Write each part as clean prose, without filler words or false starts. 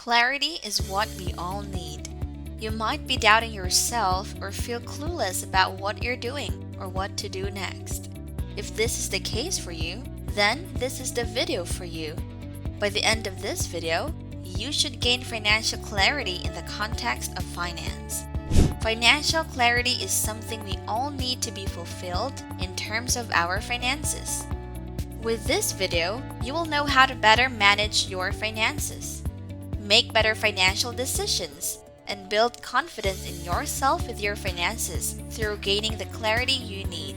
Clarity is what we all need. You might be doubting yourself or feel clueless about what you're doing or what to do next. If this is the case for you, then this is the video for you. By the end of this video, you should gain financial clarity in the context of finance. Financial clarity is something we all need to be fulfilled in terms of our finances. With this video, you will know how to better manage your finances, make better financial decisions, and build confidence in yourself with your finances through gaining the clarity you need,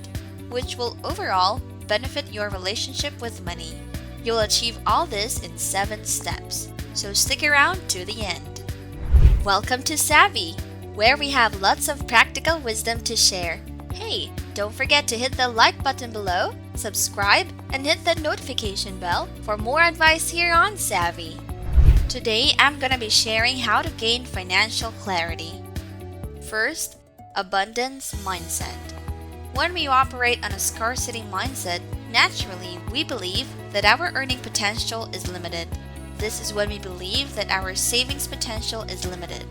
which will overall benefit your relationship with money. You'll achieve all this in 7 steps, so stick around to the end. Welcome to Savvy, where we have lots of practical wisdom to share. Hey, don't forget to hit the like button below, subscribe, and hit the notification bell for more advice here on Savvy. Today, I'm gonna be sharing how to gain financial clarity. First, abundance mindset. When we operate on a scarcity mindset, naturally, we believe that our earning potential is limited. This is when we believe that our savings potential is limited.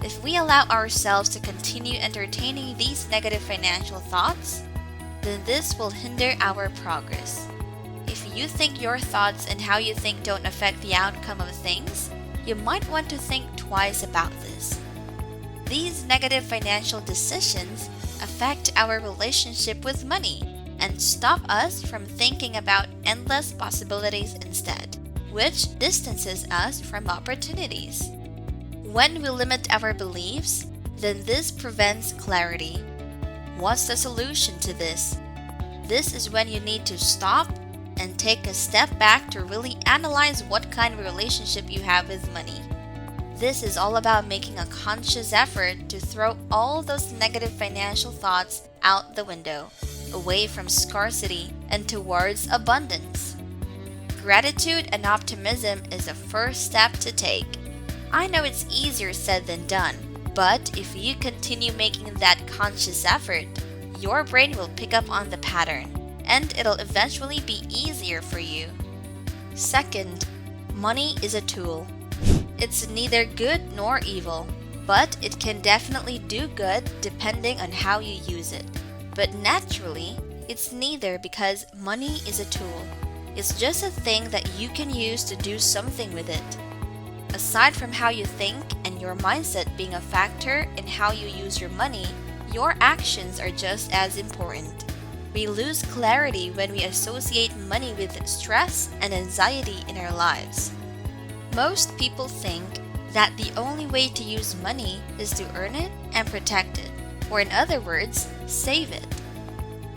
If we allow ourselves to continue entertaining these negative financial thoughts, then this will hinder our progress. If you think your thoughts and how you think don't affect the outcome of things, you might want to think twice about this. These negative financial decisions affect our relationship with money and stop us from thinking about endless possibilities instead, which distances us from opportunities. When we limit our beliefs, then this prevents clarity. What's the solution to this? This is when you need to stop and take a step back to really analyze what kind of relationship you have with money. This is all about making a conscious effort to throw all those negative financial thoughts out the window, away from scarcity and towards abundance. Gratitude and optimism is the first step to take. I know it's easier said than done, but if you continue making that conscious effort, your brain will pick up on the pattern, and it'll eventually be easier for you. Second, money is a tool. It's neither good nor evil, but it can definitely do good depending on how you use it. But naturally, it's neither because money is a tool. It's just a thing that you can use to do something with it. Aside from how you think and your mindset being a factor in how you use your money, your actions are just as important. We lose clarity when we associate money with stress and anxiety in our lives. Most people think that the only way to use money is to earn it and protect it, or in other words, save it.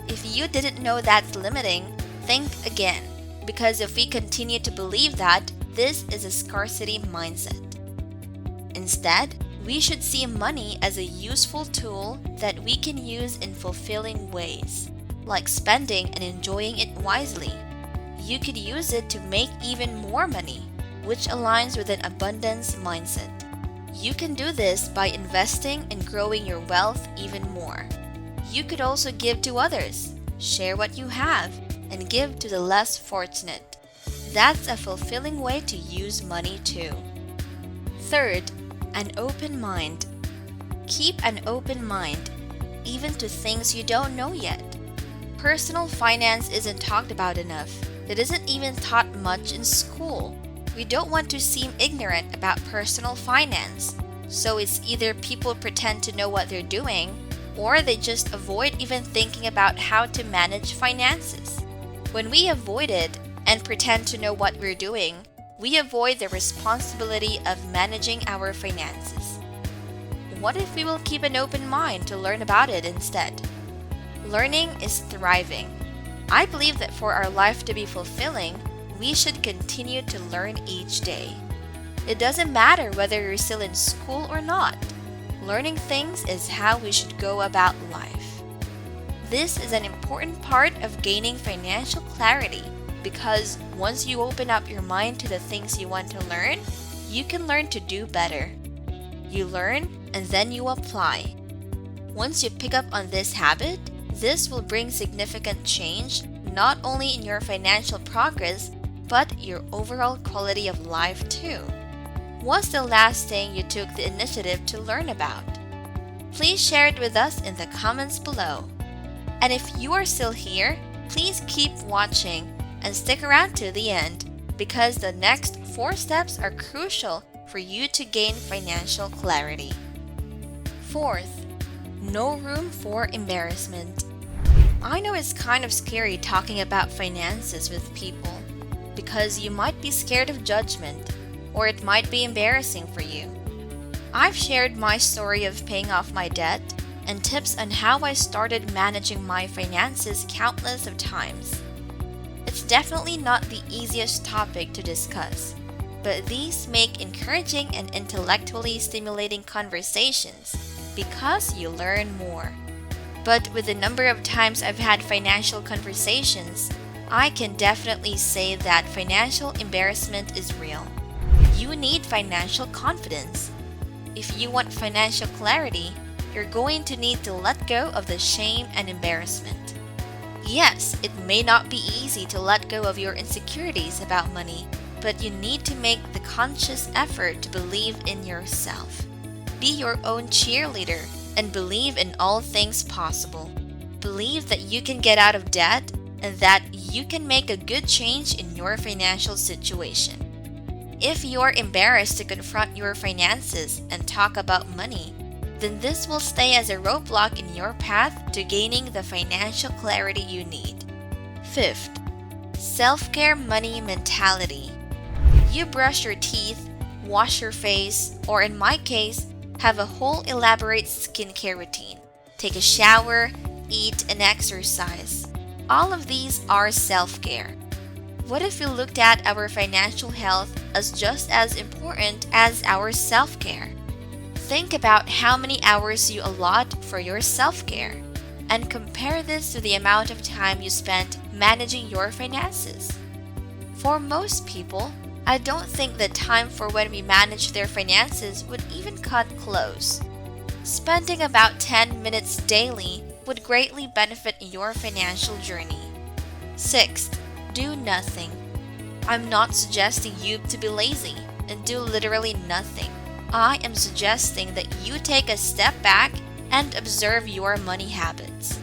If you didn't know that's limiting, think again, because if we continue to believe that, this is a scarcity mindset. Instead, we should see money as a useful tool that we can use in fulfilling ways, like spending and enjoying it wisely. You could use it to make even more money, which aligns with an abundance mindset. You can do this by investing and growing your wealth even more. You could also give to others, share what you have, and give to the less fortunate. That's a fulfilling way to use money too. Third, an open mind. Keep an open mind, even to things you don't know yet. Personal finance isn't talked about enough. It isn't even taught much in school. We don't want to seem ignorant about personal finance, so it's either people pretend to know what they're doing, or they just avoid even thinking about how to manage finances. When we avoid it and pretend to know what we're doing, we avoid the responsibility of managing our finances. What if we will keep an open mind to learn about it instead? Learning is thriving. I believe that for our life to be fulfilling, we should continue to learn each day. It doesn't matter whether you're still in school or not. Learning things is how we should go about life. This is an important part of gaining financial clarity because once you open up your mind to the things you want to learn, you can learn to do better. You learn and then you apply. Once you pick up on this habit, this will bring significant change not only in your financial progress, but your overall quality of life too. What's the last thing you took the initiative to learn about? Please share it with us in the comments below. And if you are still here, please keep watching and stick around to the end because the next 4 steps are crucial for you to gain financial clarity. Fourth, no room for embarrassment. I know it's kind of scary talking about finances with people because you might be scared of judgment or it might be embarrassing for you. I've shared my story of paying off my debt and tips on how I started managing my finances countless of times. It's definitely not the easiest topic to discuss, but these make encouraging and intellectually stimulating conversations because you learn more. But with the number of times I've had financial conversations, I can definitely say that financial embarrassment is real. You need financial confidence. If you want financial clarity, you're going to need to let go of the shame and embarrassment. Yes, it may not be easy to let go of your insecurities about money, but you need to make the conscious effort to believe in yourself. Be your own cheerleader and believe in all things possible. Believe that you can get out of debt and that you can make a good change in your financial situation. If you're embarrassed to confront your finances and talk about money, then this will stay as a roadblock in your path to gaining the financial clarity you need. Fifth, self-care money mentality. You brush your teeth, wash your face, or in my case, have a whole elaborate skincare routine. Take a shower, eat, and exercise. All of these are self-care. What if we looked at our financial health as just as important as our self-care? Think about how many hours you allot for your self-care and compare this to the amount of time you spent managing your finances. For most people, I don't think the time for when we manage their finances would even cut close. Spending about 10 minutes daily would greatly benefit your financial journey. Sixth, do nothing. I'm not suggesting you to be lazy and do literally nothing. I am suggesting that you take a step back and observe your money habits.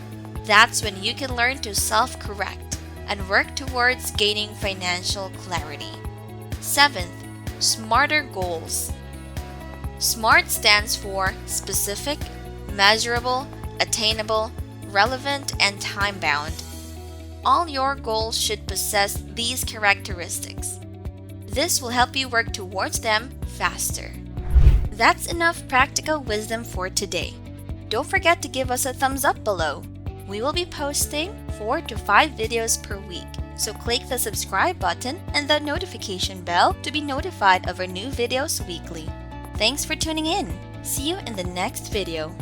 That's when you can learn to self-correct and work towards gaining financial clarity. Seventh, smarter goals. SMART stands for specific, measurable, attainable, relevant, and time-bound. All your goals should possess these characteristics. This will help you work towards them faster. That's enough practical wisdom for today. Don't forget to give us a thumbs up below. We will be posting 4 to 5 videos per week, so click the subscribe button and the notification bell to be notified of our new videos weekly. Thanks for tuning in. See you in the next video.